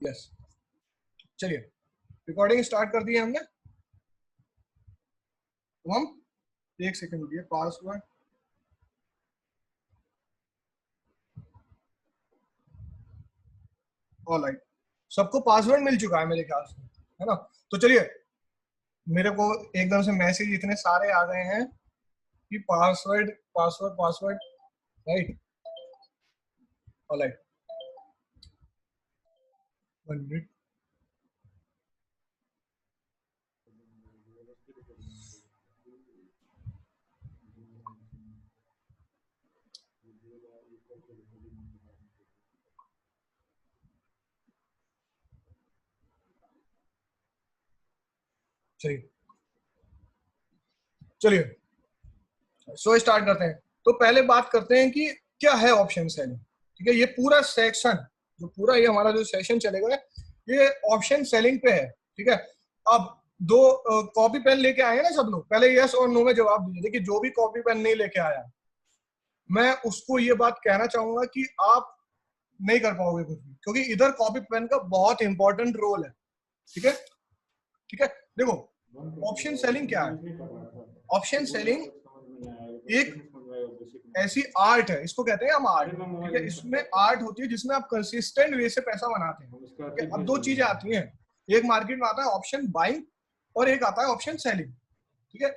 Yes, चलिए recording start कर दी है हमने। तो हम एक सेकंड रुकिए, पासवर्ड ऑलराइट, सबको पासवर्ड मिल चुका है मेरे ख्याल से, है ना। तो चलिए, मेरे को एकदम से मैसेज इतने सारे आ गए हैं कि password password password, right, alright, 1 minute. चलिए चलिए सो स्टार्ट करते हैं। तो पहले बात करते हैं कि क्या है ऑप्शन सेलिंग। ठीक है, ये पूरा सेक्शन, जो पूरा ये हमारा जो सेशन चलेगा, ये ऑप्शन सेलिंग पे है। ठीक है, अब दो कॉपी पेन लेके आए हैं ना सब लोग, पहले यस और नो में जवाब दीजिए। देखिए, जो भी कॉपी पेन नहीं लेके आया, मैं उसको ये बात कहना चाहूंगा कि आप नहीं कर पाओगे कुछ भी, क्योंकि इधर कॉपी पेन का बहुत इंपॉर्टेंट रोल है। ठीक है, ठीक है। देखो, ऑप्शन सेलिंग क्या है? ऑप्शन सेलिंग एक ऐसी आर्ट है, इसको कहते हैं हम आर्ट। ठीक है, इसमें आर्ट होती है जिसमें आप कंसिस्टेंट वे से पैसा बनाते हैं। ठीक है, अब दो चीजें आती हैं, एक मार्केट में आता है ऑप्शन बाइंग और एक आता है ऑप्शन सेलिंग। ठीक है,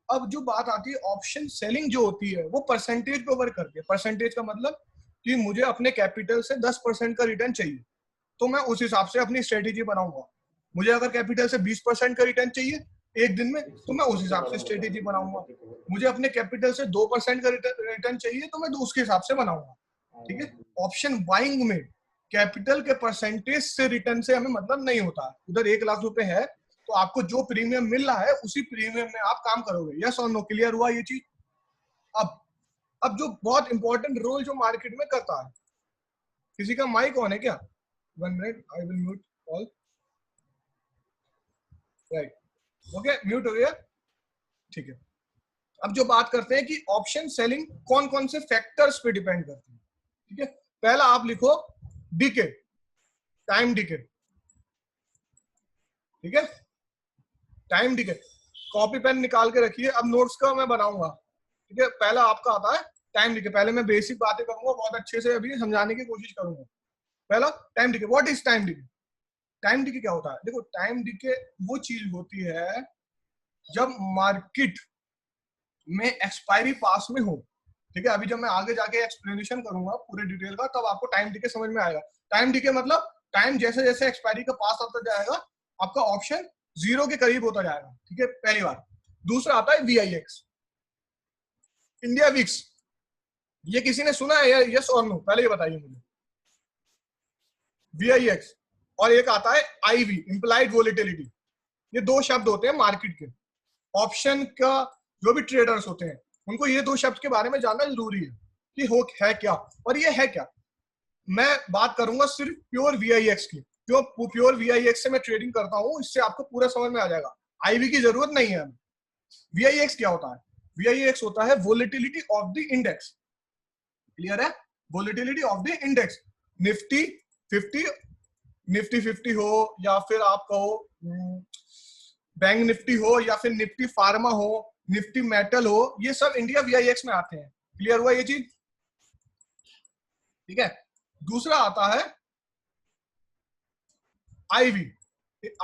अब जो बात आती है ऑप्शन सेलिंग जो होती है, वो परसेंटेज पे वर्क करती है। परसेंटेज का मतलब कि मुझे अपने कैपिटल से 10% का रिटर्न चाहिए, तो मैं उस हिसाब से अपनी स्ट्रेटेजी बनाऊंगा। मुझे अगर कैपिटल से 20% का रिटर्न चाहिए एक दिन में, तो मैं उस हिसाब से स्ट्रेटेजी बनाऊंगा। मुझे अपने कैपिटल से 2% का रिटर्न चाहिए, तो मैं उसके हिसाब से बनाऊंगा। ठीक है, ऑप्शन बाइंग में कैपिटल के परसेंटेज से रिटर्न से हमें मतलब नहीं होता। उधर 1 लाख रुपए है, तो आपको जो प्रीमियम मिल रहा है उसी प्रीमियम में आप काम करोगे। यस और नो, क्लियर हुआ ये चीज? अब जो बहुत इंपॉर्टेंट रोल जो मार्केट में करता है, किसी का माइक ऑन है क्या? 1 minute, I will mute all. Right, okay, mute हो गया। ठीक है, अब जो बात करते हैं कि ऑप्शन सेलिंग कौन कौन से फैक्टर्स पे डिपेंड करती है। ठीक है, पहला आप लिखो डीके, टाइम डीके। ठीक है, टाइम डीके, कॉपी पेन निकाल के रखिए, अब नोट्स का मैं बनाऊंगा। ठीक है, पहला आपका आता है टाइम डीके। पहले मैं बेसिक बातें करूंगा, बहुत अच्छे से अभी समझाने की कोशिश करूंगा। पहला time DK, what is time DK? Time DK क्या होता है? देखो, टाइम डीके वो चीज होती है जब मार्केट में एक्सपायरी पास में हो। ठीक है, अभी जब मैं आगे जाके एक्सप्लेनेशन करूंगा पूरे डिटेल का, तब आपको टाइम डीके समझ में आएगा। टाइम डीके मतलब टाइम जैसे जैसे एक्सपायरी का पास आता जाएगा, आपका ऑप्शन 0 के करीब होता जाएगा। ठीक है, पहली बार। दूसरा आता है VIX, इंडिया विक्स। ये किसी ने सुना है या यस और नो? पहले ये बताइए मुझे। VIX और एक आता है IV, इंप्लाइड वोलेटिलिटी। ये दो शब्द होते हैं मार्केट के। ऑप्शन का जो भी ट्रेडर्स होते हैं, उनको ये दो शब्द के बारे में जानना जरूरी है कि हो है क्या और ये है क्या। मैं बात करूंगा सिर्फ प्योर VIX की। प्योर VIX से मैं ट्रेडिंग करता हूं, इससे आपको पूरा समझ में आ जाएगा। IV की जरूरत नहीं है। VIX क्या होता है? VIX होता है volatility of the index. Clear है? Volatility of the index. Nifty 50, Nifty 50 हो, या फिर आप कहो बैंक निफ्टी हो, या फिर निफ्टी फार्मा हो, निफ्टी मेटल हो, ये सब इंडिया VIX में आते हैं। क्लियर हुआ ये चीज? ठीक है, दूसरा आता है IV।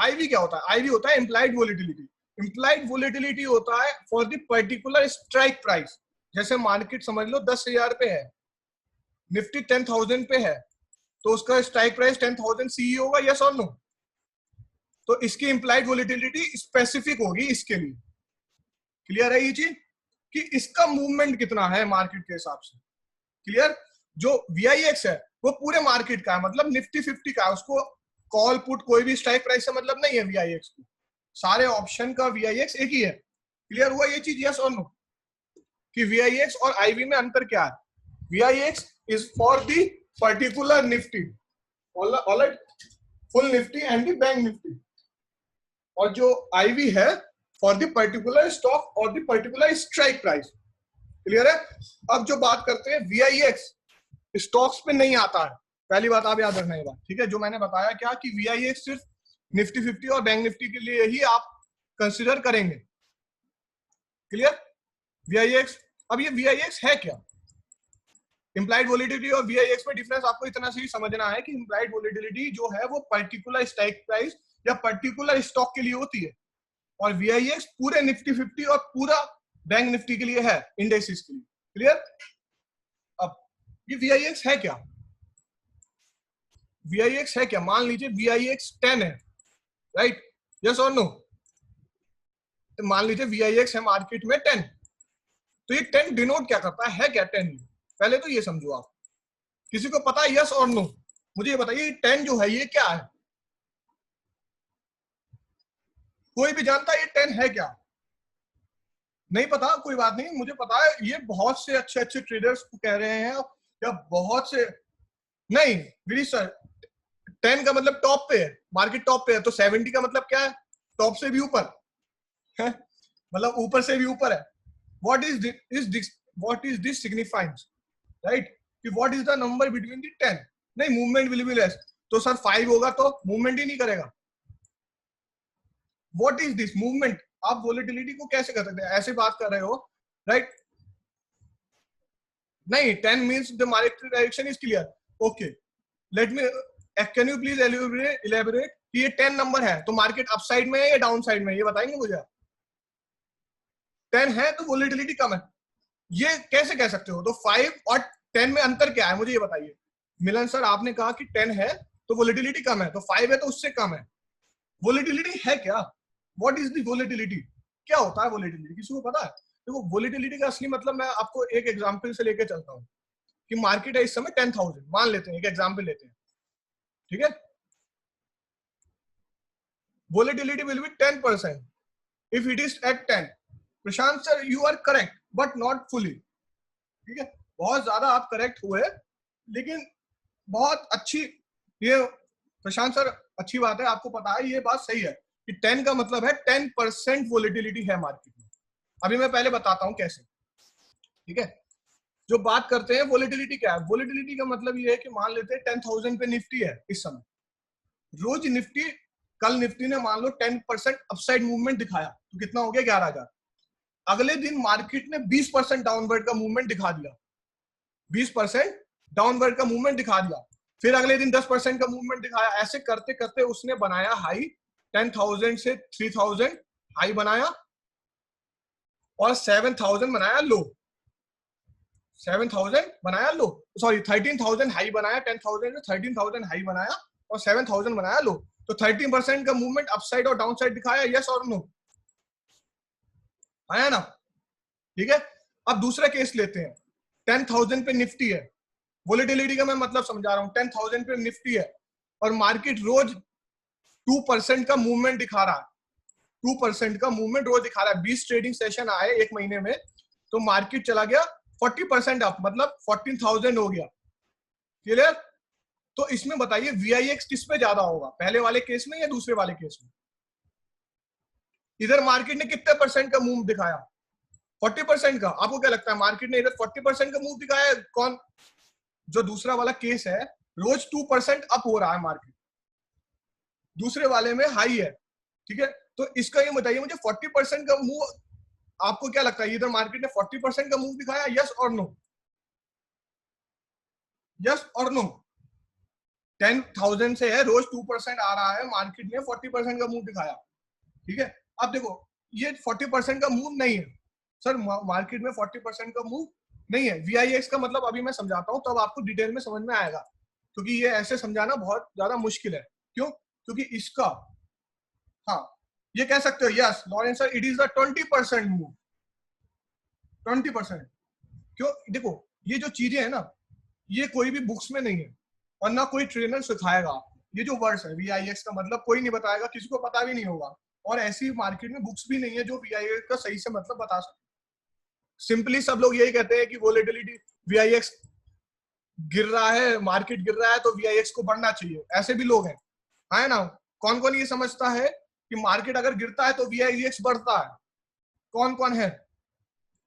IV क्या होता है? IV होता है इंप्लाइड वोलेटिलिटी। इंप्लाइड वोलेटिलिटी होता है for the particular strike price. जैसे मार्केट समझ लो 10,000 पे है, निफ्टी 10,000 पे है, तो उसका स्ट्राइक प्राइस 10,000 CE होगा। यस और नो? तो इसकी इंप्लाइड वोलेटिलिटी स्पेसिफिक होगी इसके लिए। क्लियर है ये चीज कि इसका मूवमेंट कितना है मार्केट के हिसाब से? क्लियर? जो VIX है वो पूरे मार्केट का है, मतलब निफ्टी 50 का है। उसको कॉल पुट कोई भी स्ट्राइक प्राइस से मतलब नहीं है VIX को। सारे ऑप्शन का VIX एक ही है। क्लियर हुआ ये चीज? यस और नो? कि VIX और IV में अंतर क्या है? VIX is for the particular Nifty, alright, full Nifty and the bank Nifty. और जो IV है फॉर द पर्टिकुलर स्टॉक और the particular strike price. Clear है? अब जो बात करते हैं VIX स्टॉक्स पे नहीं आता है, पहली बात आप याद रखना ये बात, ठीक है। जो मैंने बताया क्या कि VIX सिर्फ निफ्टी 50 और बैंक निफ्टी के लिए ही आप कंसिडर करेंगे, क्लियर। VIX, अब ये VIX है क्या? इम्प्लाइड वोलेटिलिटी और VIX में डिफरेंस आपको इतना से ही समझना है कि इम्प्लाइड वोलेटिलिटी जो है वो पर्टिकुलर स्ट्राइक प्राइस या पर्टिकुलर स्टॉक के लिए होती है, और VIX पूरे निफ्टी 50 और पूरा बैंक निफ्टी के लिए है, इंडेक्सेस के लिए, क्लियर। अब ये VIX है क्या? VIX है क्या? मान लीजिए VIX 10 है, राइट, यस और नो? तो मान लीजिए VIX है मार्केट में 10, तो ये 10 डिनोट क्या करता है क्या 10? पहले तो ये समझो आप, किसी को पता है यस और नो? मुझे ये बताइए 10 जो है ये क्या है? कोई भी जानता है ये 10 है क्या? नहीं पता, कोई बात नहीं, मुझे पता है, ये बहुत से अच्छे अच्छे ट्रेडर्स कह रहे हैं, या बहुत से नहीं गिरीश सर, 10 का मतलब टॉप पे है, मार्केट टॉप पे है, तो 70 का मतलब क्या है? टॉप से भी ऊपर है, मतलब ऊपर से भी ऊपर है। व्हाट इज दिस सिग्निफाइंस, राइट, कि what is the number between the 10? नहीं, मूवमेंट विल बी लेस, तो सर 5 होगा तो मूवमेंट ही नहीं करेगा। What is this movement? आप वोलेटिलिटी को कैसे कर सकते हैं? ऐसे बात कर रहे हो, राइट? नहीं, 10 means the market direction is clear, okay. Let me, can you please elaborate कि ये 10 नंबर है तो मार्केट अपसाइड में है या डाउन साइड में, ये बताएंगे मुझे? 10 है तो वोलेटिलिटी कम है, ये कैसे कह सकते हो? तो 5 और 10 में अंतर क्या है, मुझे ये बताइए। मिलन सर, आपने कहा कि 10 है तो वोलेटिलिटी कम है, तो 5 है तो उससे कम है। वोलेटिलिटी है क्या? What is the volatility? क्या होता है वोलेटिलिटी? किसी को पता है? देखो, वोलेटिलिटी का असली मतलब मैं आपको एक एग्जांपल से लेके चलता हूँ कि मार्केट है इस समय 10,000, मान लेते हैं, एक एग्जांपल लेते हैं, ठीक है। Volatility will be 10% if it is at 10। Prashant sir, you are correct but not fully, ठीक है, बहुत ज्यादा आप करेक्ट हुए, लेकिन बहुत अच्छी, ये प्रशांत सर अच्छी बात है, आपको पता है, ये बात सही है कि 10 का मतलब है 10% वोलेटिलिटी है मार्केट में। अभी मैं पहले बताता हूं कैसे, ठीक है। जो बात करते हैं वोलेटिलिटी क्या है, वोलेटिलिटी का मतलब ये है कि मान लेते हैं 10,000 पे निफ्टी है इस समय, रोज निफ्टी, कल निफ्टी ने मान लो 10% अपसाइड मूवमेंट दिखाया, तो कितना हो गया? 11,000। अगले दिन मार्केट ने 20% डाउनवर्ड का मूवमेंट दिखा दिया, 20% डाउनवर्ड का मूवमेंट दिखा दिया, फिर अगले दिन 10% का मूवमेंट दिखाया, ऐसे करते करते उसने बनाया हाई, 10,000 से 3,000 हाई बनाया, और 7,000 बनाया लो, 7,000 बनाया लो, सॉरी 13,000 हाई बनाया, 10,000 से 13,000 हाई बनाया, और 7,000 बनाया लो, तो 13% का मूवमेंट अपसाइड और डाउन साइड दिखाया, यस और नो? आया ना, ठीक है। अब दूसरा केस लेते हैं, 10,000 पे निफ्टी है, वोलेटिलिटी का मैं मतलब समझा रहा हूं, 10,000 पे निफ्टी है और मार्केट रोज 2% का मूवमेंट दिखा रहा है, 2% का मूवमेंट रोज दिखा रहा है, 20 ट्रेडिंग सेशन आए एक महीने में, तो मार्केट चला गया 40% अप, मतलब 14,000 हो गया, क्लियर। तो इसमें बताइए VIX किस पे ज्यादा होगा, पहले वाले केस में या दूसरे वाले केस में? इधर मार्केट ने कितने परसेंट का मूव दिखाया? 40% का। आपको क्या लगता है मार्केट ने इधर 40% का मूव दिखाया है? कौन? जो दूसरा वाला केस है, रोज 2% अप हो रहा है मार्केट, दूसरे वाले में हाई है, ठीक है। तो इसका ये बताइए मुझे, 40% का मूव आपको क्या लगता है, इधर मार्केट ने 40% का मूव दिखाया, यस और नो? यस और नो? 10,000 से है, रोज 2% आ रहा है, मार्केट ने 40% का मूव दिखाया, ठीक है। अब देखो, ये 40% का मूव नहीं है सर, मार्केट में 40% का मूव नहीं है। VIX का मतलब अभी मैं समझाता हूं, तब आपको डिटेल में समझ में आएगा, क्योंकि ये ऐसे समझाना बहुत ज्यादा मुश्किल है। क्यों? क्योंकि इसका, हाँ, ये कह सकते हो yes Lawrence sir, it is the 20% move, 20%। क्यों? देखो, ये जो चीजें है ना, ये कोई भी बुक्स में नहीं है, और ना कोई ट्रेनर सिखाएगा आपको। ये जो वर्ड्स है VIX का मतलब कोई नहीं बताएगा, किसी को पता भी नहीं होगा, और ऐसी मार्केट में बुक्स भी नहीं है जो VIX का सही से मतलब बता सके। सिंपली सब लोग यही कहते हैं कि वोलेटिलिटी, VIX गिर रहा है, मार्केट गिर रहा है तो VIX को बढ़ना चाहिए, ऐसे भी लोग हैं, है ना। कौन कौन ये समझता है कि मार्केट अगर गिरता है तो VIX बढ़ता है? कौन कौन है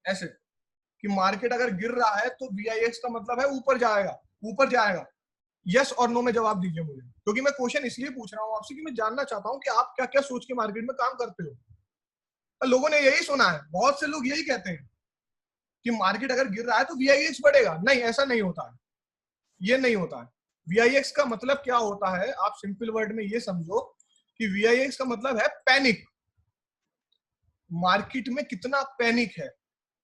ऐसे कि मार्केट अगर गिर रहा है तो VIX का मतलब है ऊपर जाएगा, ऊपर जाएगा? यस और नो में जवाब दीजिए मुझे, क्योंकि मैं क्वेश्चन इसलिए पूछ रहा हूँ आपसे कि मैं जानना चाहता हूँ कि आप क्या क्या सोच के मार्केट में काम करते हो। लोगों ने यही सुना है, बहुत से लोग यही कहते हैं कि मार्केट अगर गिर रहा है तो वीआईएक्स बढ़ेगा। नहीं, ऐसा नहीं होता है, ये नहीं होता है। वीआईएक्स का मतलब क्या होता है, आप सिंपल वर्ड में ये समझो कि वीआईएक्स का मतलब है पैनिक। मार्केट में कितना पैनिक है।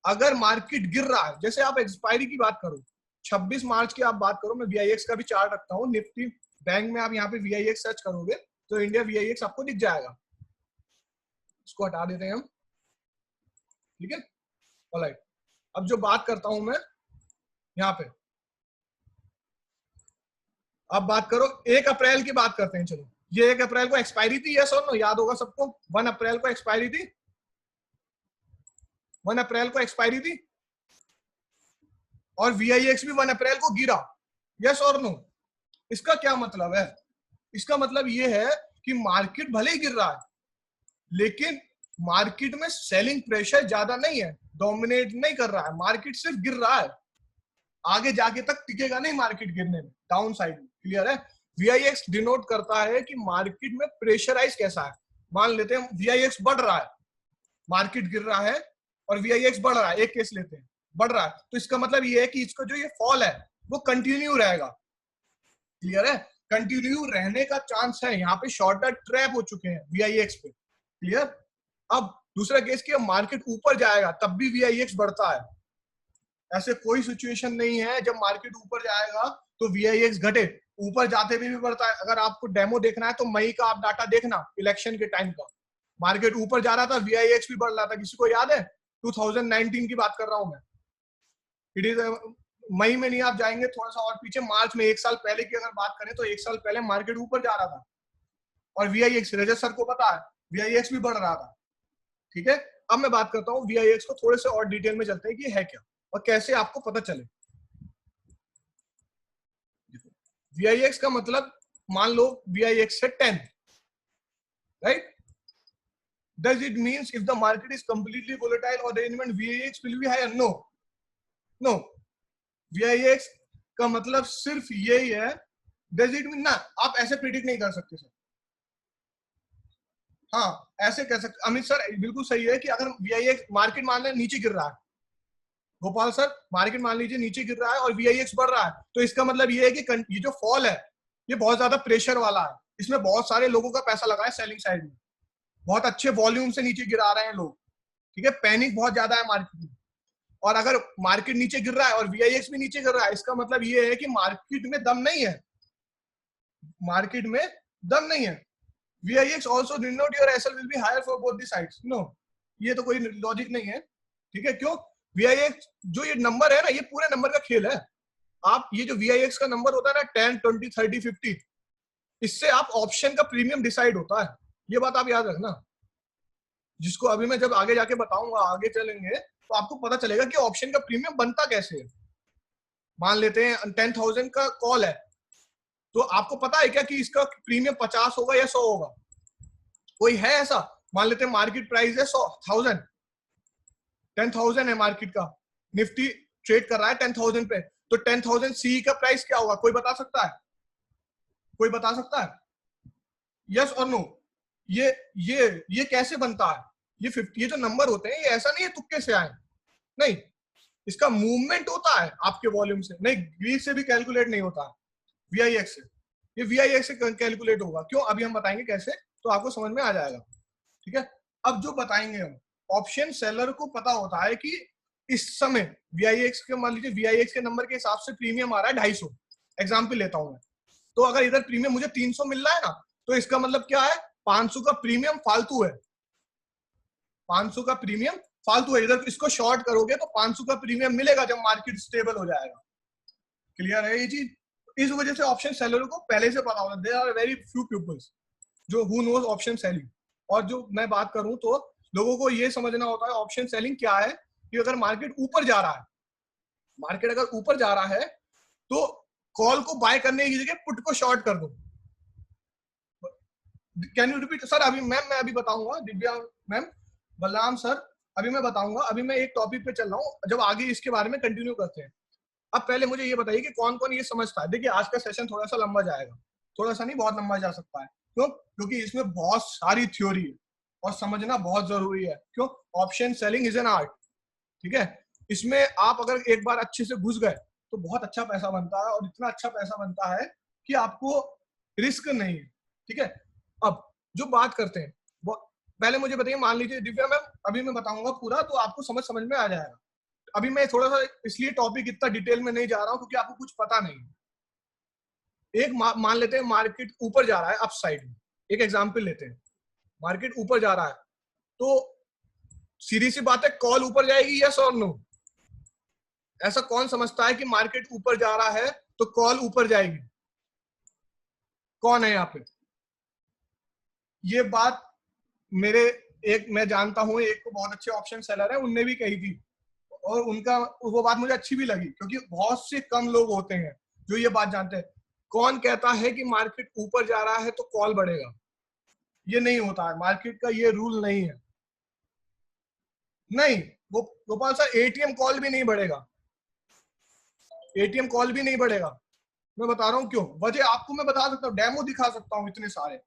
अगर मार्केट गिर रहा है, जैसे आप एक्सपायरी की बात करो, 26 मार्च की आप बात करो, मैं वीआईएक्स का भी चार्ट रखता हूँ, निफ्टी बैंक में आप यहाँ पे वीआईएक्स सर्च करोगे तो इंडिया वीआईएक्स आपको दिख जाएगा। इसको हटा देते हैं हम, ठीक है, ऑलराइट। अब जो बात करता हूं मैं यहाँ पे, अब बात करो 1 अप्रैल की बात करते हैं। चलो, ये 1 अप्रैल को एक्सपायरी थी, यस और नो, याद होगा सबको। 1 अप्रैल को एक्सपायरी थी, 1 अप्रैल को एक्सपायरी थी, और वीआईएक्स भी 1 अप्रैल को गिरा, यस और नो। इसका क्या मतलब है? इसका मतलब ये है कि मार्केट भले ही गिर रहा है, लेकिन मार्केट में सेलिंग प्रेशर ज्यादा नहीं है, डोमिनेट नहीं कर रहा है, मार्केट सिर्फ गिर रहा है, आगे जाके तक टिकेगा नहीं मार्केट गिरने में, डाउन साइड में। क्लियर है? वीआईएक्स डिनोट करता है कि मार्केट में प्रेशराइज कैसा है। मान लेते हैं वीआईएक्स बढ़ रहा है, मार्केट गिर रहा है और वीआईएक्स बढ़ रहा है, एक केस लेते हैं, बढ़ रहा है, तो इसका मतलब ये है कि इसका जो ये फॉल है वो कंटिन्यू रहेगा। क्लियर है? कंटिन्यू रहने का चांस है, यहाँ पे शॉर्टर ट्रैप हो चुके हैं वीआईएक्स पे। क्लियर? अब दूसरा केस कि मार्केट ऊपर जाएगा तब भी वीआईएक्स बढ़ता है। ऐसे कोई सिचुएशन नहीं है जब मार्केट ऊपर जाएगा तो वीआईएक्स घटे, ऊपर जाते भी बढ़ता है। अगर आपको डेमो देखना है तो मई का आप डाटा देखना, इलेक्शन के टाइम का, मार्केट ऊपर जा रहा था, वीआईएक्स भी बढ़ रहा था। किसी को याद है? 2019 की बात कर रहा हूं मैं। इट इज मई में नहीं, आप जाएंगे थोड़ा सा और पीछे, मार्च में, 1 साल पहले की अगर बात करें तो 1 साल पहले मार्केट ऊपर जा रहा था और वीआईएक्स, रजत सर को पता है, वीआईएक्स भी बढ़ रहा था। ठीक है, अब मैं बात करता हूँ वीआईएक्स को थोड़े से और डिटेल में चलते हैं कि है क्या और कैसे आपको पता चले। वीआईएक्स का मतलब, मान लो वीआईएक्स से 10, right? Does it means if the market is completely volatile or the element VIX will be higher? No, no. VIX का मतलब सिर्फ यही है। Does it mean ना, आप ऐसे प्रिडिक्ट नहीं कर सकते सर। हाँ, ऐसे कह सकते अमित सर, बिल्कुल सही है कि अगर VIX मार्केट मान लें नीचे गिर रहा है, गोपाल सर मार्केट मान लीजिए नीचे गिर रहा है और VIX बढ़ रहा है, तो इसका मतलब ये है कि ये जो फॉल है ये बहुत ज्यादा प्रेशर वाला है, इसमें बहुत सारे लोगों का पैसा लगा है सेलिंग साइड में, बहुत अच्छे वॉल्यूम से नीचे गिरा रहे हैं लोग। ठीक है, पैनिक बहुत ज्यादा है मार्केट में, और अगर मार्केट नीचे गिर रहा है और वीआईएक्स भी नीचे गिर रहा है, इसका मतलब ये है कि मार्केट में दम नहीं है, मार्केट में दम नहीं है। VIX also denote your SL will be higher for both the sides. No, ये तो कोई लॉजिक नहीं है। ठीक है, क्यों? VIX जो ये नंबर है ना, ये पूरे नंबर का खेल है। आप ये जो VIX का नंबर होता है ना, 10, 20, 30, 50, इससे आप ऑप्शन का प्रीमियम डिसाइड होता है। ये बात आप याद रखना, जिसको अभी मैं जब आगे जाके बताऊंगा, आगे चलेंगे तो आपको पता चलेगा कि ऑप्शन का प्रीमियम बनता कैसे है। मान लेते हैं 10,000 का कॉल है, तो आपको पता है क्या कि इसका प्रीमियम 50 होगा या 100 होगा? कोई है ऐसा? मान लेते हैं मार्केट प्राइस है 100,000, 10,000 है मार्केट का, निफ्टी ट्रेड कर रहा है 10,000 पे, तो 10,000 सी का प्राइस क्या होगा? कोई बता सकता है? कोई बता सकता है? यस और नो? ये कैसे बनता है? ये 50, ये जो नंबर होते हैं ये ऐसा नहीं है तुक्के से आए, नहीं, इसका मूवमेंट होता है आपके वॉल्यूम से, नहीं ग्रीक से भी कैलकुलेट नहीं होता, वीआईएक्स से। ये वीआईएक्स से कैलकुलेट होगा, क्यों? अभी हम बताएंगे कैसे, तो आपको समझ में आ जाएगा। ठीक है, अब जो बताएंगे हम, ऑप्शन सेलर को पता होता है कि इस समय वीआईएक्स के, मान लीजिए वीआईएक्स के नंबर के हिसाब से प्रीमियम आ रहा है 250, एग्जाम्पल लेता हूं मैं, तो अगर इधर प्रीमियम मुझे 300 मिल रहा है ना, तो इसका मतलब क्या है? 500 का प्रीमियम फालतू है, 500 का प्रीमियम फालतू है। इधर इसको शॉर्ट करोगे तो 500 का प्रीमियम मिलेगा जब मार्केट स्टेबल हो जाएगा। क्लियर है ये चीज? इस वजह से ऑप्शन सेलर को पहले से पता होता है। There are very few peoples जो हु नोज ऑप्शन सेलिंग। और जो मैं बात करूं तो लोगों को ये समझना होता है ऑप्शन सेलिंग क्या है, कि अगर मार्केट ऊपर जा रहा है, मार्केट अगर ऊपर जा रहा है तो कॉल को बाय करने की जगह पुट को शॉर्ट कर दो। Can you repeat sir? अभी मैम मैं अभी बताऊंगा, दिव्या मैम, बलराम सर, अभी मैं बताऊंगा। अभी मैं एक टॉपिक पे चल रहा हूँ, जब आगे इसके बारे में कंटिन्यू करते हैं। अब पहले मुझे ये बताइए कि कौन कौन ये समझता है। देखिए आज का सेशन थोड़ा सा लंबा जाएगा, थोड़ा सा नहीं बहुत लंबा जा सकता है। क्यों? क्योंकि इसमें बहुत सारी थ्योरी है और समझना बहुत जरूरी है। क्यों? Option selling is an art, ठीक है। इसमें आप अगर एक बार अच्छे से घुस गए तो बहुत अच्छा पैसा बनता है, और इतना अच्छा पैसा बनता है कि आपको रिस्क नहीं है, ठीक है। अब जो बात करते हैं वो पहले मुझे बताइए, मान लीजिए दिव्या मैम, अभी मैं बताऊंगा पूरा तो आपको समझ में आ जाएगा। अभी मैं थोड़ा सा इसलिए टॉपिक इतना डिटेल में नहीं जा रहा हूं क्योंकि आपको कुछ पता नहीं है। एक मान लेते हैं मार्केट ऊपर जा रहा है अप साइड में, एक एग्जांपल लेते हैं, मार्केट ऊपर जा रहा है तो सीधी सी बात है, कॉल ऊपर जाएगी, यस और नो? ऐसा कौन समझता है कि मार्केट ऊपर जा रहा है तो कॉल ऊपर जाएगी? कौन है यहाँ पे? ये बात मेरे एक मैं जानता हूं, एक को बहुत अच्छे ऑप्शन सेलर है, उनने भी कही थी, और उनका वो बात मुझे अच्छी भी लगी, क्योंकि बहुत से कम लोग होते हैं जो ये बात जानते हैं। कौन कहता है कि मार्केट ऊपर जा रहा है तो कॉल बढ़ेगा? ये नहीं होता है, मार्केट का ये रूल नहीं है। नहीं, वो गोपाल सर एटीएम कॉल भी नहीं बढ़ेगा, एटीएम कॉल भी नहीं बढ़ेगा। मैं बता रहा हूँ क्यों, वजह आपको मैं बता सकता हूँ, डेमो दिखा सकता हूँ इतने सारे।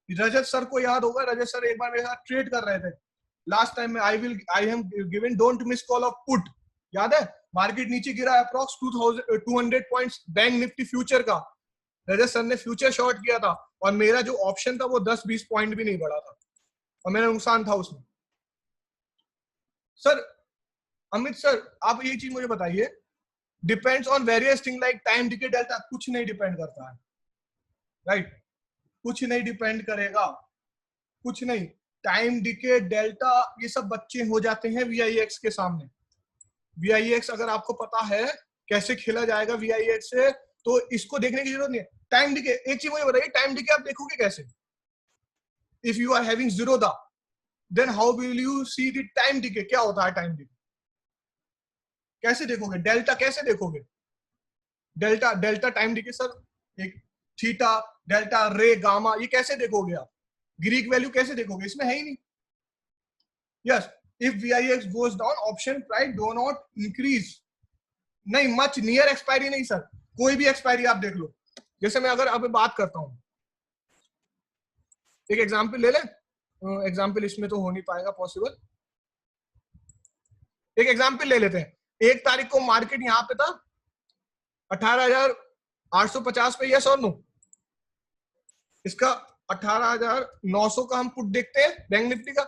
रजत सर को याद होगा, रजत सर एक बार मेरे साथ ट्रेड कर रहे थे लास्ट टाइम में। I am given don't miss call of put, याद है? मार्केट नीचे गिरा approx 200 points bank Nifty future का, रजत सर ने फ्यूचर शॉर्ट किया था, और मेरा जो ऑप्शन था वो 10-20 पॉइंट भी नहीं बढ़ा था, और मेरा नुकसान था उसमें। सर अमित सर, आप ये चीज मुझे बताइए, depends on various thing like time decay delta, कुछ नहीं डिपेंड करता है, राइट? कुछ नहीं डिपेंड करेगा, कुछ नहीं। टाइम डिके डेल्टा ये सब बच्चे हो जाते हैं VIX के सामने। VIX अगर आपको पता है कैसे खेला जाएगा VIX से, तो इसको देखने की जरूरत नहीं है। टाइम डिके, एक चीज मुझे बताइए, टाइम डिके आप देखोगे कैसे? If you are having Zerodha, then how will you see the time decay? क्या होता है टाइम डिके? कैसे देखोगे? डेल्टा कैसे देखोगे? Delta delta time decay sir, एक थीटा, डेल्टा, रे, गामा, ये कैसे देखोगे आप? ग्रीक वैल्यू कैसे देखोगे? इसमें है ही नहीं। Yes, if VIX goes down option price do not increase. नहीं, मच नियर एक्सपायरी नहीं सर, कोई भी एक्सपायरी आप देख लो। जैसे मैं अगर अब बात करता हूं, एक एग्जांपल ले ले, एग्जांपल इसमें तो हो नहीं पाएगा पॉसिबल, एक एग्जांपल ले लेते हैं। 1 तारीख को मार्केट यहां पे था 18,850 पे, यस और नो? इसका 18,900 का हम पुट देखते हैं बैंक निफ्टी का।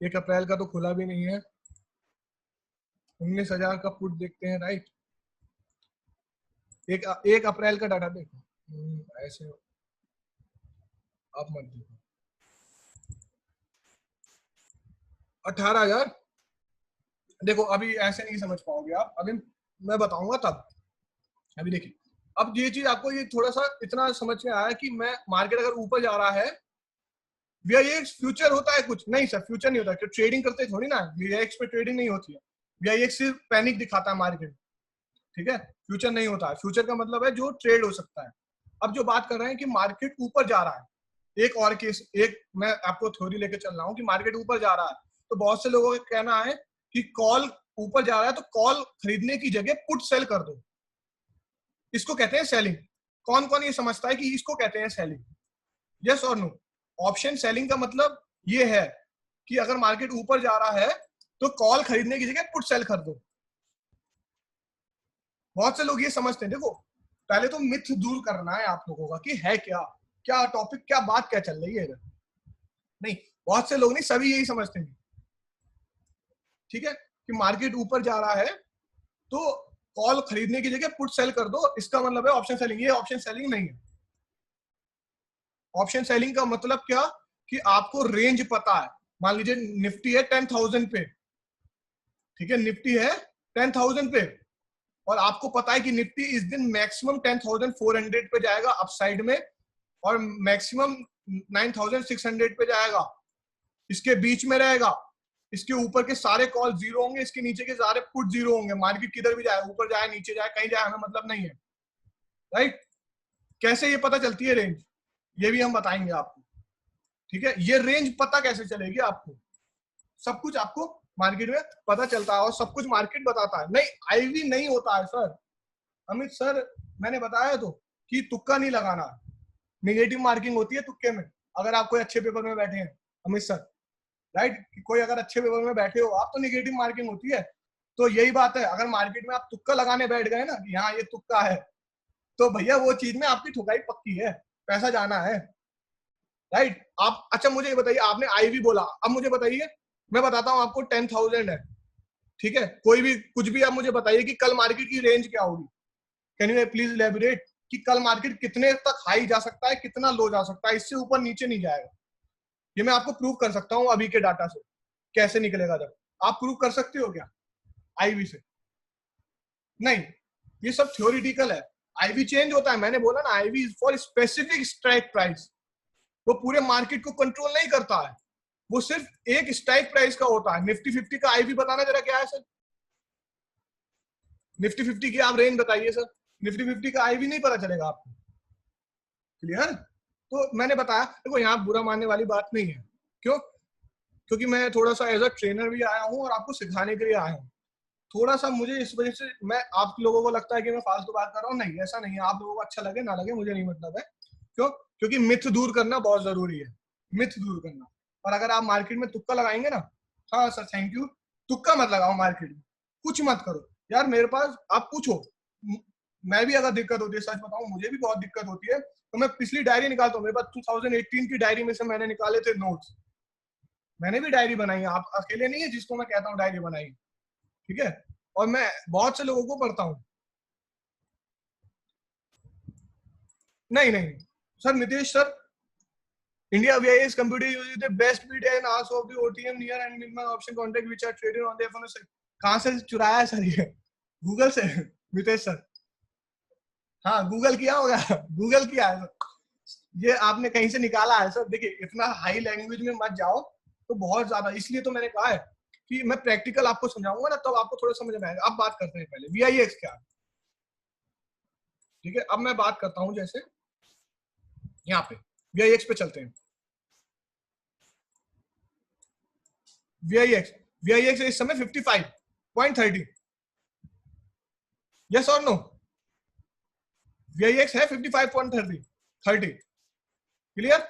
1 अप्रैल का तो खुला भी नहीं है, 19,000 का पुट देखते हैं, राइट? 1 अप्रैल का डाटा देखो, ऐसे आप मत देखो। 18,000 देखो, अभी ऐसे नहीं समझ पाओगे आप, अभी मैं बताऊंगा तब। अभी देखिए, अब ये चीज आपको ये थोड़ा सा इतना समझ में आया कि मैं मार्केट अगर ऊपर जा रहा है, VIX फ्यूचर होता है कुछ नहीं सर, फ्यूचर नहीं होता, क्योंकि ट्रेडिंग करते थोड़ी ना, VIX पे ट्रेडिंग नहीं होती है। VIX सिर्फ पैनिक दिखाता है मार्केट, ठीक है, फ्यूचर नहीं होता है। फ्यूचर का मतलब है जो ट्रेड हो सकता है। अब जो बात कर रहे हैं कि मार्केट ऊपर जा रहा है, एक और केस, एक मैं आपको थ्योरी लेके चल रहा हूँ कि मार्केट ऊपर जा रहा है, तो बहुत से लोगों का कहना है कि कॉल ऊपर जा रहा है तो कॉल खरीदने की जगह पुट सेल कर दो, इसको कहते हैं सेलिंग। कौन कौन ये समझता है कि इसको कहते हैं सेलिंग? यस और नो? ऑप्शन सेलिंग का मतलब ये है कि अगर मार्केट ऊपर जा रहा है तो कॉल खरीदने की जगह पुट सेल कर दो। बहुत से लोग ये समझते हैं, देखो पहले तो मिथ दूर करना है आप लोगों का कि है क्या, क्या टॉपिक, क्या बात क्या चल रही है इधर। नहीं, बहुत से लोग नहीं, सभी यही समझते हैं, ठीक है, कि मार्केट ऊपर जा रहा है तो कॉल खरीदने की जगह पुट सेल कर दो, इसका मतलब है ऑप्शन सेलिंग। ये ऑप्शन सेलिंग नहीं है। ऑप्शन सेलिंग का मतलब क्या, कि आपको रेंज पता है। मान लीजिए निफ्टी है 10,000 पे, ठीक है, निफ्टी है 10,000 पे, और आपको पता है कि निफ्टी इस दिन मैक्सिमम 10,400 पे जाएगा अपसाइड में, और मैक्सिमम 9,600 पे जाएगा, इसके बीच में रहेगा। इसके ऊपर के सारे कॉल जीरो होंगे, इसके नीचे के सारे पुट जीरो होंगे। मार्केट किधर भी जाए, ऊपर जाए, नीचे जाए, कहीं जाए, हमें मतलब नहीं है, राइट? कैसे ये पता चलती है रेंज, ये भी हम बताएंगे आपको, ठीक है। ये रेंज पता कैसे चलेगी आपको, सब कुछ आपको मार्केट में पता चलता है और सब कुछ मार्केट बताता है। नहीं, आईवी नहीं होता है सर। अमित सर मैंने बताया तो कि तुक्का नहीं लगाना, नेगेटिव मार्किंग होती है तुक्के में। अगर आप कोई अच्छे पेपर में बैठे हैं अमित सर, राइट, कोई अगर अच्छे पेपर में बैठे हो आप तो नेगेटिव मार्किंग होती है। तो यही बात है, अगर मार्केट में आप तुक्का लगाने बैठ गए ना कि हाँ ये तुक्का है, तो भैया वो चीज में आपकी ठुकाई पक्की है, पैसा जाना है, राइट। आप अच्छा मुझे ये बताइए, आपने आईवी बोला, अब मुझे बताइए, मैं बताता हूँ आपको 10,000 है, ठीक है, कोई भी कुछ भी आप मुझे बताइए कि कल मार्केट की रेंज क्या होगी। कैन यू प्लीज एलेबोरेट कि कल मार्केट कितने तक हाई जा सकता है, कितना लो जा सकता है, इससे ऊपर नीचे नहीं जाएगा। ये मैं आपको प्रूव कर सकता हूँ अभी के डाटा से, कैसे निकलेगा जब। आप प्रूव कर सकते हो क्या आईवी से? नहीं, ये सब थ्योरेटिकल है। आईवी चेंज होता है, मैंने बोला ना, IV is for specific strike price. वो पूरे मार्केट को कंट्रोल नहीं करता है, वो सिर्फ एक स्ट्राइक प्राइस का होता है। निफ्टी 50 का आईवी बताना जरा क्या है सर? निफ्टी 50 की आप रेंज बताइए सर। निफ्टी 50 का आईवी नहीं पता चलेगा आपको। क्लियर? तो मैंने बताया, देखो यहाँ बुरा मानने वाली बात नहीं है। क्यों? क्योंकि मैं थोड़ा सा एज अ ट्रेनर भी आया हूँ और आपको सिखाने के लिए आया हूँ। थोड़ा सा मुझे इस वजह से, मैं आप लोगों को लगता है कि मैं फालतू बात कर रहा हूँ, नहीं ऐसा नहीं है। आप लोगों को अच्छा लगे ना लगे मुझे नहीं मतलब है। क्यों? क्योंकि मिथ दूर करना बहुत जरूरी है, मिथ दूर करना। और अगर आप मार्केट में तुक्का लगाएंगे ना, हाँ सर थैंक यू, तुक्का मत लगाओ मार्केट में, कुछ मत करो यार। मेरे पास आप पूछो, मैं भी अगर दिक्कत होती है, सच बताऊं मुझे भी बहुत दिक्कत होती है, तो मैं पिछली डायरी निकालता हूँ। मेरे पास 2018 की डायरी में से मैंने निकाले थे नोट्स, मैंने भी डायरी बनाई है। आप अकेले नहीं है जिसको मैं कहता हूँ डायरी बनाई, ठीक है। और मैं बहुत से लोगों को पढ़ता हूँ। नहीं नहीं sir, Nitesh sir, India VIX computer uses the best bid and ask of the OTM near and minimum option contract which are traded on the F1 कहाँ से चुराया है सर ये? गूगल से नितेश सर? हाँ गूगल किया होगा, गूगल किया है सर। ये आपने कहीं से निकाला है सर? देखिए इतना हाई लैंग्वेज में मत जाओ, तो बहुत ज्यादा, इसलिए तो मैंने कहा है कि मैं प्रैक्टिकल आपको समझाऊंगा ना, तब आपको थोड़ा समझ में आएगा। अब बात करते हैं पहले VIX क्या है, ठीक है। अब मैं बात करता हूँ जैसे यहाँ पे VIX पे चलते हैं। VIX, VIX इस समय 55.30, यस और नो? VIX है 55.30, क्लियर?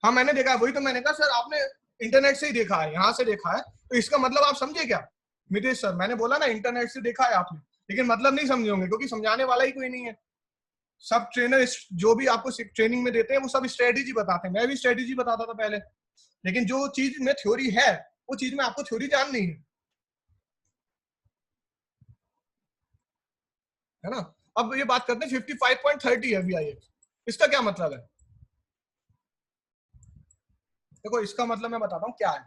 हाँ मैंने देखा है, वही तो मैंने कहा सर आपने इंटरनेट से ही देखा है, यहाँ से देखा है, तो इसका मतलब आप समझे क्या मितेश सर? मैंने बोला ना इंटरनेट से देखा है आपने, लेकिन मतलब नहीं समझे होंगे क्योंकि समझाने वाला ही कोई नहीं है। सब ट्रेनर जो भी आपको ट्रेनिंग में देते हैं वो सब स्ट्रेटेजी बताते हैं, मैं भी स्ट्रेटेजी बताता था पहले, लेकिन जो चीज में थ्योरी है वो चीज में आपको थ्योरी जाननी है ना। अब ये बात करते हैं 55.30 है VIX, इसका क्या मतलब है? देखो इसका मतलब मैं बताता हूँ क्या है।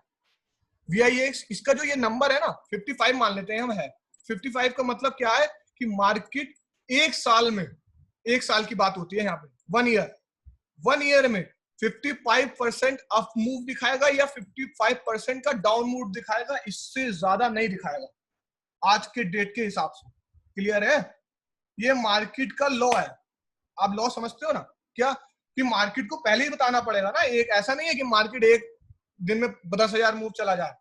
VIX इसका जो ये नंबर है ना 55 मान लेते हैं हम, है 55 का मतलब क्या है कि मार्केट एक साल में, एक साल की बात होती है यहाँ पे, 1 ईयर में 55% अप मूव दिखाएगा या 55% का डाउन मूव दिखाएगा, इससे ज्यादा नहीं दिखाएगा आज के डेट के हिसाब से। क्लियर है? ये मार्केट का लॉ है। आप लॉ समझते हो ना क्या, कि मार्केट को पहले ही बताना पड़ेगा ना। एक ऐसा नहीं है कि मार्केट एक दिन में 10,000 मूव चला जाए।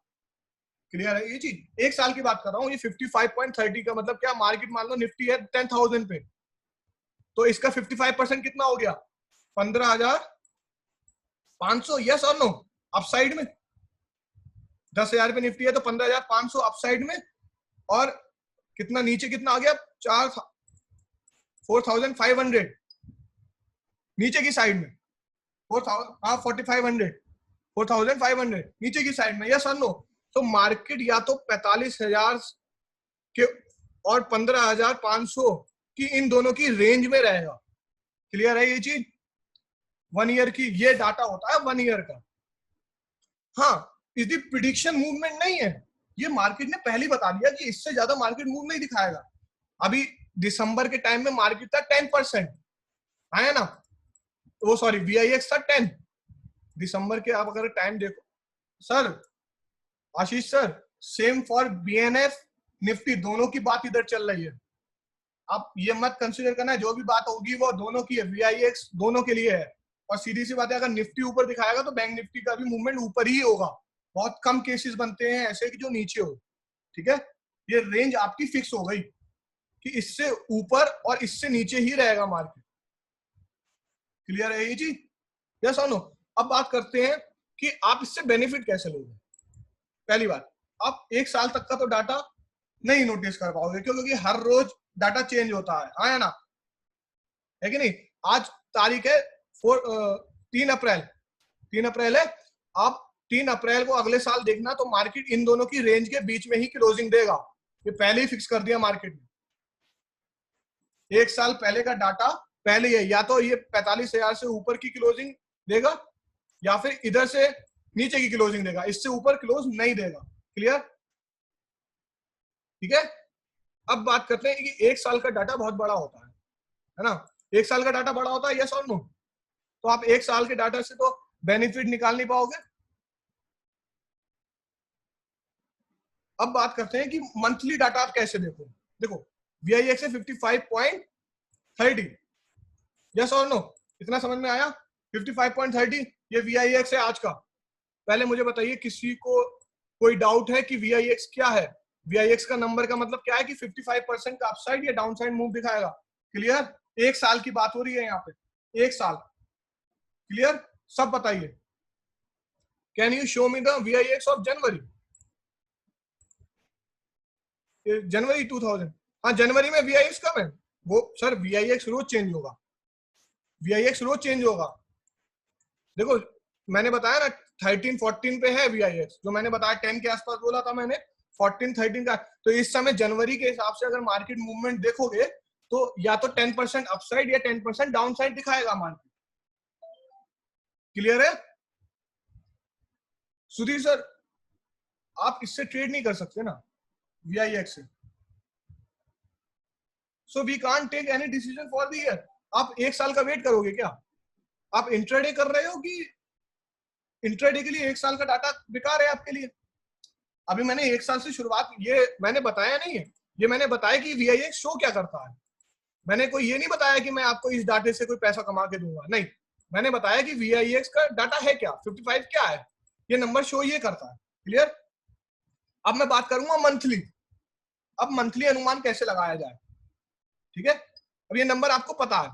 क्लियर है ये चीज? एक साल की बात कर रहा हूँ। ये 55.30 का मतलब क्या, मार्केट मान लो निफ्टी है 10,000 पे, तो इसका 55% कितना हो गया? 15,500, यस और नो? अपसाइड में 10,000 पे निफ्टी है तो 15,500 अपसाइड में, और कितना नीचे कितना आ गया? 4,500 नीचे की साइड में, 4,500 नीचे की साइड में, यस और नो? तो मार्केट या तो 45,000 के और 15,500 की, इन दोनों की रेंज में रहेगा। क्लियर है ये चीज? 1 ईयर की ये डाटा होता है, 1 ईयर का। हाँ, इसकी प्रिडिक्शन मूवमेंट नहीं है, ये मार्केट ने पहले बता दिया कि इससे ज्यादा मार्केट मूव नहीं दिखाएगा। अभी दिसंबर के टाइम में मार्केट था 10%, आया ना, वो सॉरी VIX था 10 दिसंबर के। आप अगर टाइम देखो sir, Ashish sir, same for BNF Nifty, दोनों की बात इधर चल रही है। आप ये मत कंसीडर करना जो भी बात होगी वो दोनों की है, VIX दोनों के लिए है। और सीधी सी बात है, अगर निफ्टी ऊपर दिखाएगा तो बैंक निफ्टी का भी मूवमेंट ऊपर ही होगा, बहुत कम केसेस बनते हैं ऐसे कि जो नीचे हो, ठीक है। ये रेंज आपकी फिक्स हो गई कि इससे ऊपर और इससे नीचे ही रहेगा मार्केट। क्लियर है ये चीज? यस और नो? अब बात करते हैं कि आप इससे बेनिफिट कैसे लोगे। पहली बात, आप एक साल तक का तो डाटा नहीं नोटिस कर पाओगे, क्यों? क्योंकि हर रोज डाटा चेंज होता है, हाँ या ना, है कि नहीं? आज तारीख है 3 अप्रैल, 3 अप्रैल है। आप 3 अप्रैल को अगले साल देखना तो मार्केट इन दोनों की रेंज के बीच में ही क्लोजिंग देगा, ये पहले ही फिक्स कर दिया मार्केट ने। एक साल पहले का डाटा पहले ही है, या तो ये 45,000 से ऊपर की क्लोजिंग देगा या फिर इधर से नीचे की क्लोजिंग देगा, इससे ऊपर क्लोज नहीं देगा। क्लियर? ठीक है। अब बात करते हैं कि एक साल का डाटा बहुत बड़ा होता है ना? एक साल का डाटा बड़ा होता है, यस और नो? तो आप एक साल के डाटा से तो बेनिफिट निकाल नहीं पाओगे। अब बात करते हैं कि मंथली डाटा आप कैसे देखो। देखो, VIX है 55.30, यस और नो? इतना समझ में आया? 55.30 ये VIX है आज का। पहले मुझे बताइए, किसी को कोई डाउट है कि VIX क्या है? VIX का नंबर का मतलब क्या है कि 55% का अपसाइड या डाउनसाइड मूव दिखाएगा। क्लियर? एक साल की बात हो रही है यहाँ पे, एक साल। क्लियर? सब बताइए। Can you show me the VIX of January? जनवरी 2000, हाँ जनवरी में VIX कब है? वो सर VIX रोज चेंज होगा, VIX रोज चेंज होगा। देखो मैंने बताया ना 13-14 पे है VIX, जो मैंने बताया 10 के आसपास बोला था मैंने, 14-13 का। तो इस समय जनवरी के हिसाब से अगर मार्केट मूवमेंट देखोगे तो या तो 10% अपसाइड या 10% डाउनसाइड दिखाएगा मार्केट। क्लियर है? सुधीर सर आप इससे ट्रेड नहीं कर सकते ना VIX से, so we can't take any decision for the year. आप एक साल का वेट करोगे क्या? आप इंट्राडे कर रहे हो कि इंट्राडे के लिए एक साल का डाटा बेकार है आपके लिए? अभी मैंने एक साल से शुरुआत, ये मैंने बताया नहीं है, ये मैंने बताया कि VIX शो क्या करता है। मैंने कोई ये नहीं बताया कि मैं आपको इस डाटे से कोई पैसा कमा के दूंगा, नहीं। मैंने बताया कि VIX का डाटा है क्या, 55 क्या है, ये नंबर शो ये करता है। क्लियर? अब मैं बात करूंगा मंथली। अब मंथली अनुमान कैसे लगाया जाए, ठीक है? अब ये नंबर आपको पता है,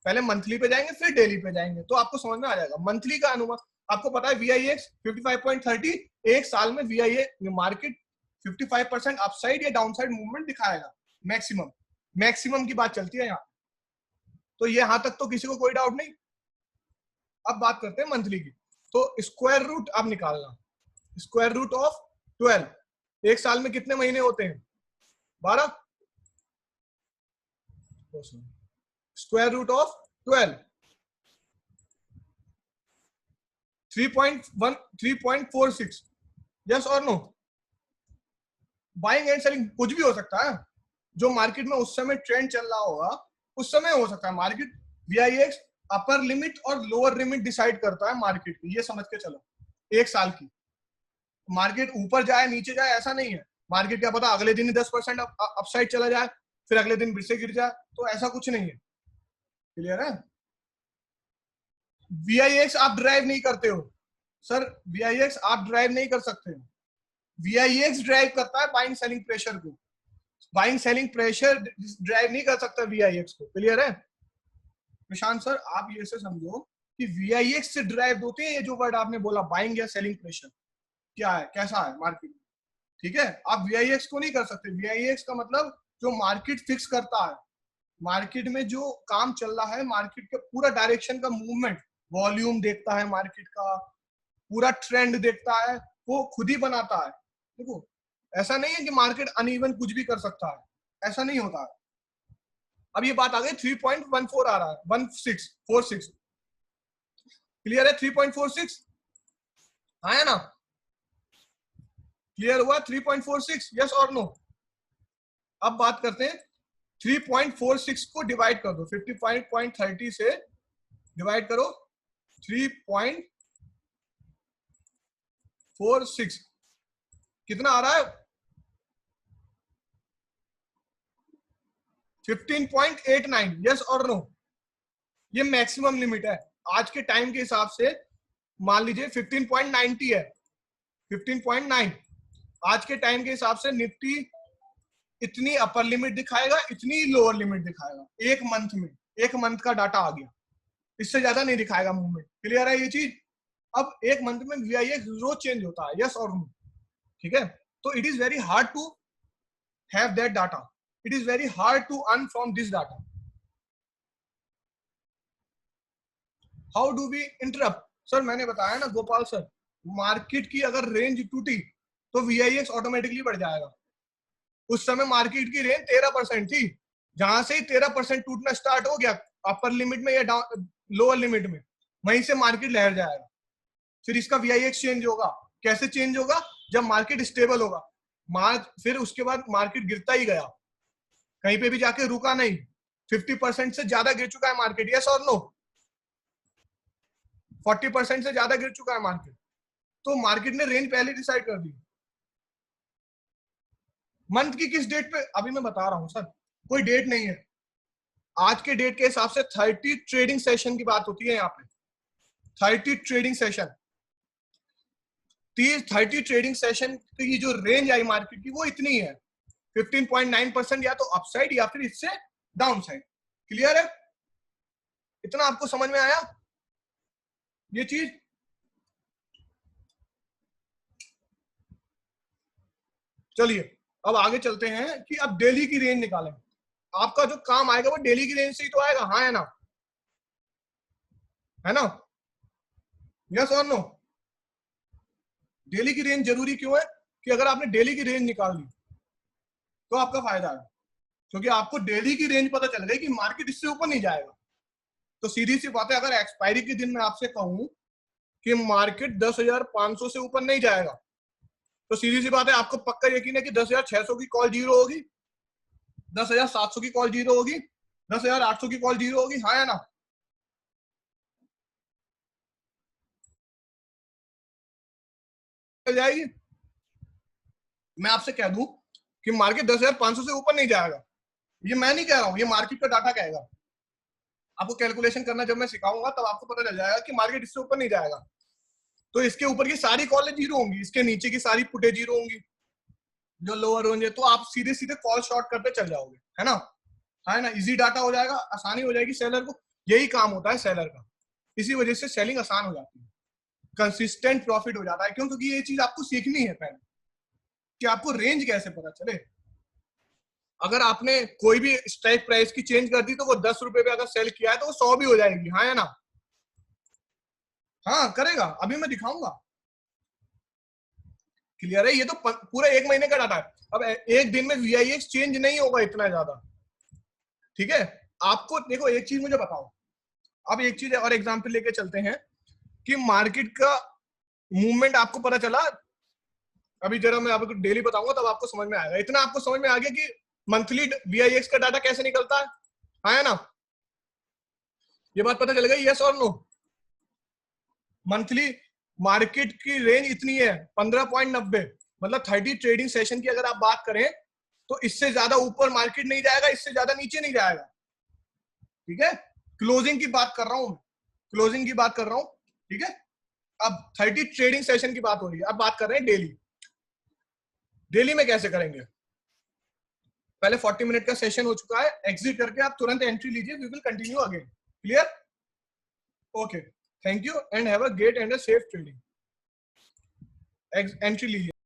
पहले मंथली पे जाएंगे फिर डेली पे जाएंगे, तो आपको समझ में आ जाएगा। मंथली का अनुमान आपको पता है, VIX 55.30, एक साल में VIX मार्केट 55% अपसाइड या डाउनसाइड मूवमेंट दिखाएगा मैक्सिमम। मैक्सिमम की बात चलती है यहाँ, तो ये यहां तक तो किसी को कोई डाउट नहीं। अब बात करते हैं मंथली की। तो स्क्वायर रूट अब निकालना, स्क्वायर रूट ऑफ 12, एक साल में कितने महीने होते हैं? 12। स्क्वायर रूट ऑफ 12 3.46, यस और नो? बाइंग एंड सेलिंग कुछ भी हो सकता है, जो मार्केट में उस समय ट्रेंड चल रहा होगा उस समय हो सकता है। मार्केट VIX अपर लिमिट और लोअर लिमिट डिसाइड करता है मार्केट की, ये समझ के चलो। एक साल की मार्केट ऊपर जाए नीचे जाए ऐसा नहीं है, मार्केट क्या पता अगले दिन ही 10% अपसाइड चला जाए, फिर अगले दिन फिर से गिर जाए, तो ऐसा कुछ नहीं है। क्लियर है? VIX आप ड्राइव नहीं करते हो सर, VIX आप ड्राइव नहीं कर सकते हो। VIX ड्राइव करता है बाइंग सेलिंग प्रेशर को, बाइंग सेलिंग प्रेशर ड्राइव नहीं कर सकता VIX को। क्लियर है? प्रशांत सर आप ये से समझो कि VIX से ड्राइव होते हैं, ये जो वर्ड आपने बोला बाइंग या सेलिंग प्रेशर क्या है, कैसा है मार्केट में, ठीक है? आप VIX को नहीं कर सकते। VIX का मतलब जो मार्केट फिक्स करता है, मार्केट में जो काम चल रहा है, मार्केट के पूरा डायरेक्शन का मूवमेंट, वॉल्यूम देखता है मार्केट का, पूरा ट्रेंड देखता है, वो खुद ही बनाता है। देखो ऐसा नहीं है कि मार्केट अनइवन कुछ भी कर सकता है, ऐसा नहीं होता है। अब ये बात आ गई 3.14 आ रहा है, 1646। क्लियर है? 3.46 आया ना? क्लियर हुआ 3.46, यस और नो? अब बात करते हैं 3.46 को डिवाइड कर दो, 55.30 से डिवाइड करो 3.46, कितना आ रहा है? 15.89, यस और नो? ये मैक्सिमम लिमिट है आज के टाइम के हिसाब से। मान लीजिए 15.90 है, 15.9। आज के टाइम के हिसाब से निफ्टी इतनी अपर लिमिट दिखाएगा, इतनी लोअर लिमिट दिखाएगा एक मंथ में। एक मंथ का डाटा आ गया, इससे ज्यादा नहीं दिखाएगा मूवमेंट। क्लियर है ये चीज? अब एक मंथ में VIX रोज चेंज होता है, यस और नो, ठीक है? तो it is very hard to have that data, it is very hard to earn from this data. How do we interpret? Sir मैंने बताया ना गोपाल सर, मार्केट की अगर रेंज टूटी तो VIX ऑटोमेटिकली बढ़ जाएगा। उस समय मार्केट की रेंज 13% थी, जहां से ही 13% टूटना स्टार्ट हो गया अपर लिमिट में या लोअर लिमिट में, वहीं से मार्केट लहर जाएगा। फिर इसका VIX चेंज होगा। कैसे चेंज होगा? जब मार्केट स्टेबल होगा। फिर उसके बाद मार्केट गिरता ही गया, कहीं पे भी जाके रुका नहीं। 50% से ज्यादा गिर चुका है मार्केट, यस और नो? 40% से ज्यादा गिर चुका है मार्केट। तो मार्केट ने रेंज पहले डिसाइड कर दी। मंथ की किस डेट पे? अभी मैं बता रहा हूं सर, कोई डेट नहीं है। आज के डेट के हिसाब से 30 ट्रेडिंग सेशन की बात होती है यहाँ पे। 30 ट्रेडिंग सेशन, 30 ट्रेडिंग सेशन की जो रेंज आई मार्केट की वो इतनी है, 15.9% या तो अपसाइड या फिर इससे डाउन साइड। क्लियर है? इतना आपको समझ में आया ये चीज? चलिए अब आगे चलते हैं कि अब डेली की रेंज निकालें। आपका जो काम आएगा वो डेली की रेंज से ही तो आएगा, हाँ है ना? है ना? यस और नो? डेली की रेंज जरूरी क्यों है? कि अगर आपने डेली की रेंज निकाल ली तो आपका फायदा है, क्योंकि आपको डेली की रेंज पता चल गई कि मार्केट इससे ऊपर नहीं जाएगा। तो सीधी सी बात है, अगर एक्सपायरी के दिन में आपसे कहूं कि मार्केट 10,500 से ऊपर नहीं जाएगा, तो सीधी सी बात है आपको पक्का यकीन है कि 10,600 की कॉल जीरो होगी, 10,700 की कॉल जीरो होगी, 10,800 की कॉल जीरो होगी, हाँ या ना? चल जाएगी। मैं आपसे कह दूं कि मार्केट 10,500 से ऊपर नहीं जाएगा, ये मैं नहीं कह रहा हूं, ये मार्केट का डाटा कहेगा। आपको कैलकुलेशन करना जब मैं सिखाऊंगा तब आपको पता चल जाएगा कि मार्केट इससे ऊपर नहीं जाएगा। तो इसके ऊपर की सारी कॉलेज जीरो होंगी, इसके नीचे की सारी पुटे जीरो होंगी, जो लोअर होंगे। तो आप सीधे सीधे कॉल शॉर्ट करते चल जाओगे, है ना? है ना? इजी डाटा हो जाएगा, आसानी हो जाएगी सेलर को। यही काम होता है सेलर का, इसी वजह से सेलिंग आसान हो जाती है, कंसिस्टेंट प्रॉफिट हो जाता है। क्यों? क्योंकि ये चीज आपको सीखनी है पहले कि आपको रेंज कैसे पता चले। अगर आपने कोई भी स्ट्राइक प्राइस की चेंज कर दी तो वो 10 रुपए पे अगर सेल किया है तो वो 100 भी हो जाएगी, हाँ या ना? हाँ करेगा, अभी मैं दिखाऊंगा। क्लियर है? ये तो पूरा एक महीने का डाटा है। अब एक दिन में VIX चेंज नहीं होगा इतना ज्यादा, ठीक है? आपको देखो एक चीज मुझे बताओ, अब एक चीज और एग्जांपल लेके चलते हैं कि मार्केट का मूवमेंट आपको पता चला। अभी जरा मैं आपको डेली बताऊंगा तब आपको समझ में आएगा। इतना आपको समझ में आ गया कि मंथली VIX का डाटा कैसे निकलता है, हाँ है ना? ये बात पता चल गई, यस और नो? मंथली मार्केट की रेंज इतनी है 15.90, मतलब 30 ट्रेडिंग सेशन की अगर आप बात करें तो इससे ज्यादा ऊपर मार्केट नहीं जाएगा, इससे ज्यादा नीचे नहीं जाएगा, ठीक है? क्लोजिंग की बात कर रहा हूं, क्लोजिंग की बात कर रहा हूं, ठीक है? अब 30 ट्रेडिंग सेशन की बात हो रही है, अब बात कर रहे हैं डेली। डेली में कैसे करेंगे? पहले 40 मिनट का सेशन हो चुका है, एग्जिट करके आप तुरंत एंट्री लीजिए, we will continue again. Clear? Okay, thank you and have a great and a safe trading. Entry लीजिए।